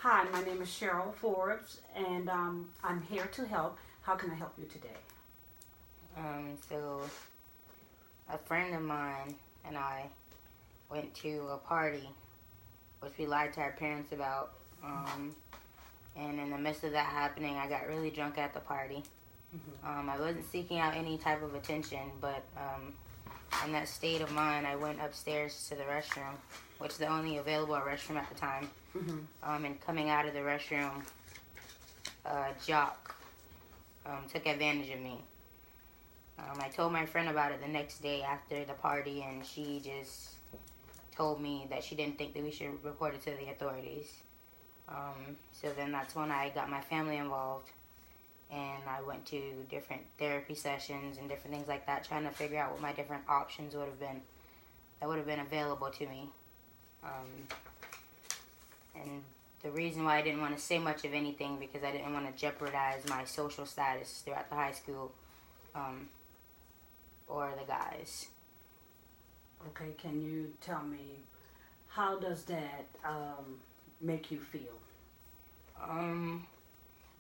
Hi, my name is Cheryl Forbes, and I'm here to help. How can I help you today? So a friend of mine and I went to a party, which we lied to our parents about. And in the midst of that happening, I got really drunk at the party. I wasn't seeking out any type of attention, but in that state of mind, I went upstairs to the restroom, which is the only available restroom at the time. And coming out of the restroom, a jock took advantage of me. I told my friend about it the next day after the party, and she just told me that she didn't think that we should report it to the authorities. So then that's when I got my family involved, and I went to different therapy sessions and different things like that, trying to figure out what my different options would have been that would have been available to me. And the reason why I didn't want to say much of anything, because I didn't want to jeopardize my social status throughout the high school or the guys. Okay, can you tell me, how does that make you feel?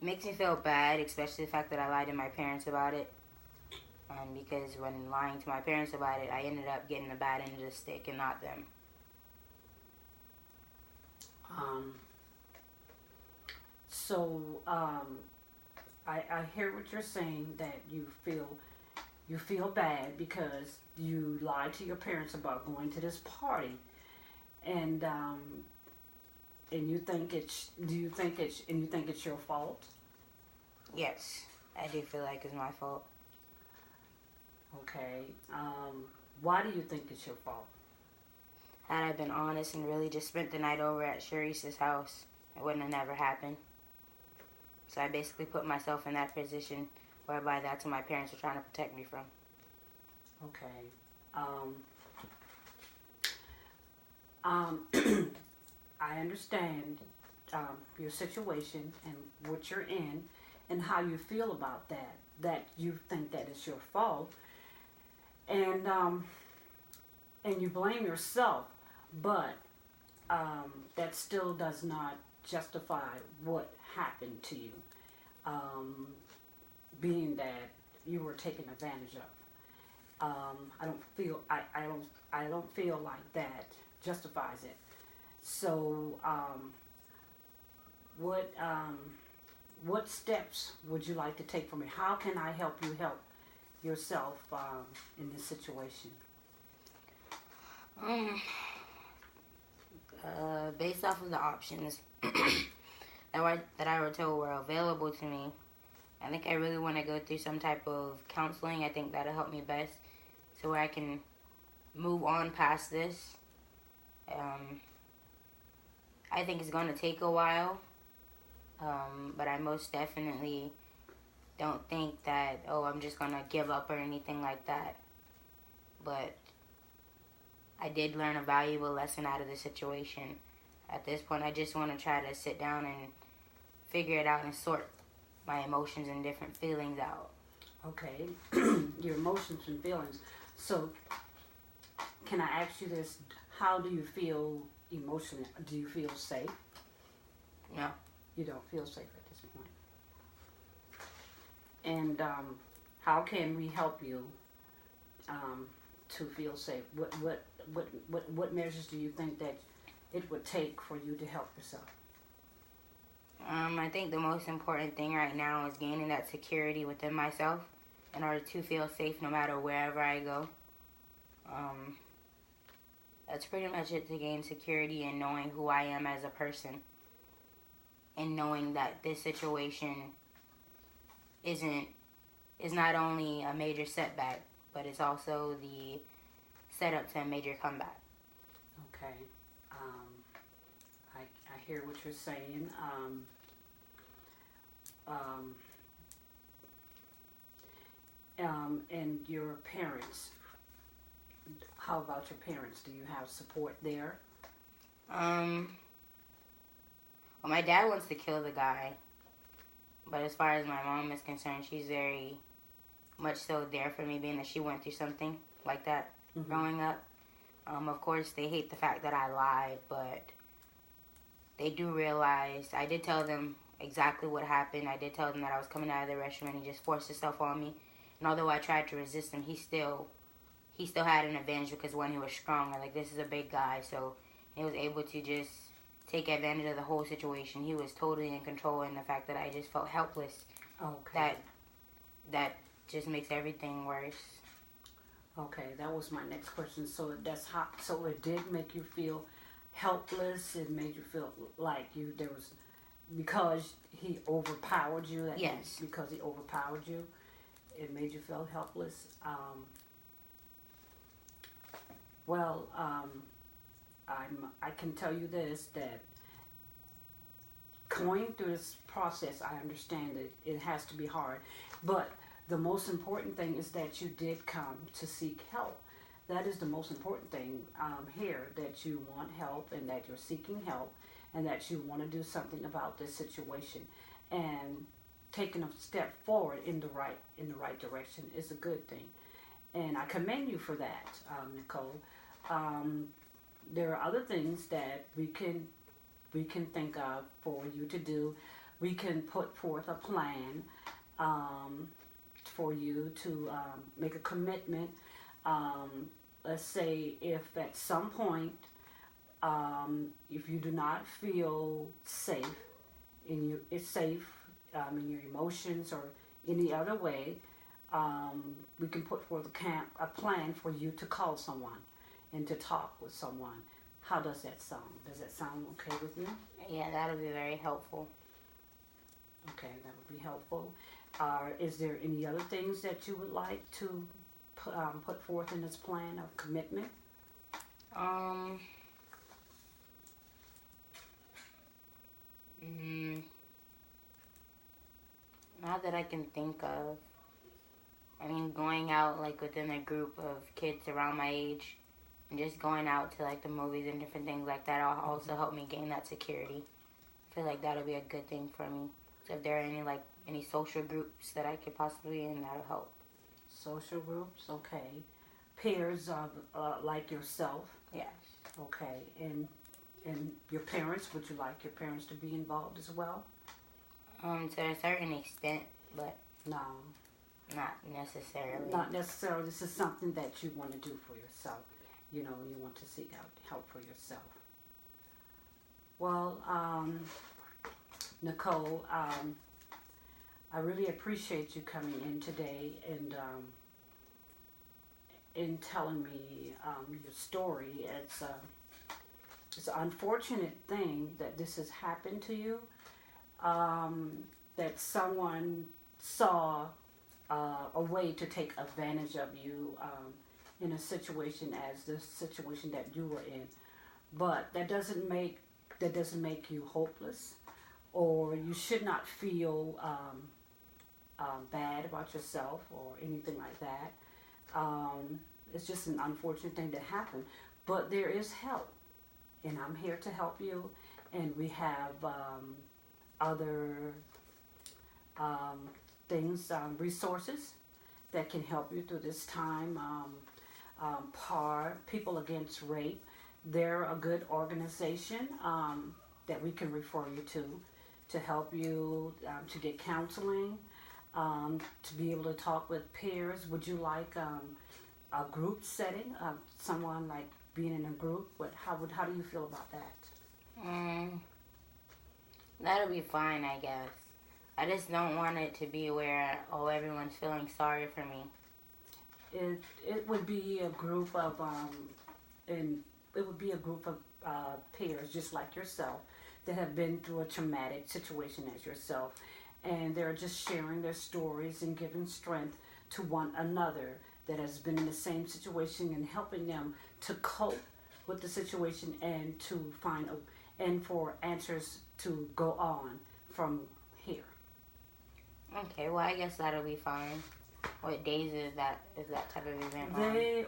Makes me feel bad, especially the fact that I lied to my parents about it. Because when lying to my parents about it, I ended up getting the bad end of the stick and not them. I hear what you're saying, that you feel bad because you lied to your parents about going to this party, and you think it's your fault? Yes, I do feel like it's my fault. Okay. Why do you think it's your fault? Had I been honest and really just spent the night over at Sharice's house, it wouldn't have never happened. So I basically put myself in that position whereby that's what my parents were trying to protect me from. Okay. I understand your situation and what you're in and how you feel about that you think that it's your fault, and you blame yourself, but that still does not justify what happened to you, being that you were taken advantage of. I don't feel like that justifies it. So what steps would you like to take for me? How can I help you help yourself in this situation? Based off of the options that I were told were available to me, I think I really want to go through some type of counseling. I think that'll help me best, so where I can move on past this. I think it's going to take a while, but I most definitely don't think that, I'm just going to give up or anything like that. But I did learn a valuable lesson out of the situation. At this point, I just want to try to sit down and figure it out and sort my emotions and different feelings out. Okay, your emotions and feelings. So, can I ask you this? How do you feel emotionally? Do you feel safe? No. You don't feel safe at this point. And how can we help you to feel safe? What measures do you think that it would take for you to help yourself? I think the most important thing right now is gaining that security within myself in order to feel safe no matter wherever I go. That's pretty much it, to gain security and knowing who I am as a person, and knowing that this situation is not only a major setback, but it's also the setup to a major comeback. Okay. I hear what you're saying. And your parents, how about your parents? Do you have support there? Well, my dad wants to kill the guy, but as far as my mom is concerned, she's very much so there for me, being that she went through something like that growing up. Of course, they hate the fact that I lied, but they do realize, I did tell them exactly what happened. I did tell them that I was coming out of the restroom and he just forced himself on me. And although I tried to resist him, he still had an advantage because, one, he was stronger. Like, this is a big guy, so he was able to just take advantage of the whole situation. He was totally in control, and the fact that I just felt helpless, Okay. that just makes everything worse. Okay, that was my next question. So that's how. So it did make you feel helpless. It made you feel like there was, because he overpowered you. Yes. Because he overpowered you, it made you feel helpless. Well, I can tell you this, that going through this process, I understand that it has to be hard, but the most important thing is that you did come to seek help. That is the most important thing here, that you want help and that you're seeking help and that you want to do something about this situation. And taking a step forward in the right direction is a good thing. And I commend you for that, Nicole. There are other things that we can think of for you to do. We can put forth a plan for you to make a commitment. Let's say if at some point, if you do not feel safe in your emotions or any other way, we can put forth a plan for you to call someone and to talk with someone. How does that sound? Does that sound okay with you? Yeah, that would be very helpful. Okay, that would be helpful. Is there any other things that you would like to put forth in this plan of commitment? Not that I can think of. I mean, going out like within a group of kids around my age and just going out to like the movies and different things like that will also help me gain that security. I feel like that'll be a good thing for me. So if there are any social groups that I could possibly be in, that'll help. Social groups, okay. Peers like yourself. Yes. Okay, and your parents, would you like your parents to be involved as well? To a certain extent, but no, not necessarily. Not necessarily. This is something that you want to do for yourself. You want to seek out help for yourself. Well, Nicole, I really appreciate you coming in today and in telling me your story. It's an unfortunate thing that this has happened to you, that someone saw a way to take advantage of you in a situation as the situation that you were in. But that doesn't make you hopeless, or you should not feel bad about yourself or anything like that. It's just an unfortunate thing that happened. But there is help, and I'm here to help you. And we have other things, resources that can help you through this time. People Against Rape, they're a good organization that we can refer you to help you to get counseling, to be able to talk with peers. Would you like a group setting, someone like being in a group? How do you feel about that? That'll be fine, I guess. I just don't want it to be where everyone's feeling sorry for me. It would be a group of peers just like yourself that have been through a traumatic situation as yourself, and they're just sharing their stories and giving strength to one another that has been in the same situation, and helping them to cope with the situation and to find and for answers to go on from here. Okay, well, I guess that'll be fine. What days is that type of event on? They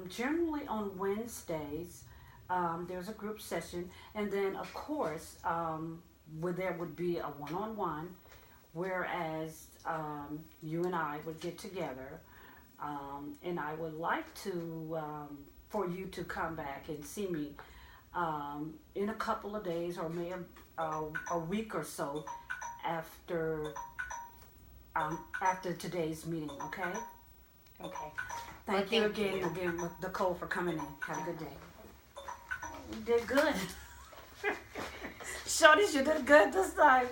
generally on Wednesdays. There's a group session, and then of course where there would be a one-on-one, whereas you and I would get together, and I would like to for you to come back and see me in a couple of days or maybe a week or so after after today's meeting. Okay. Okay. Thank you again, Nicole, for coming in. Have a good day. You did good. Shorty, you did good this time.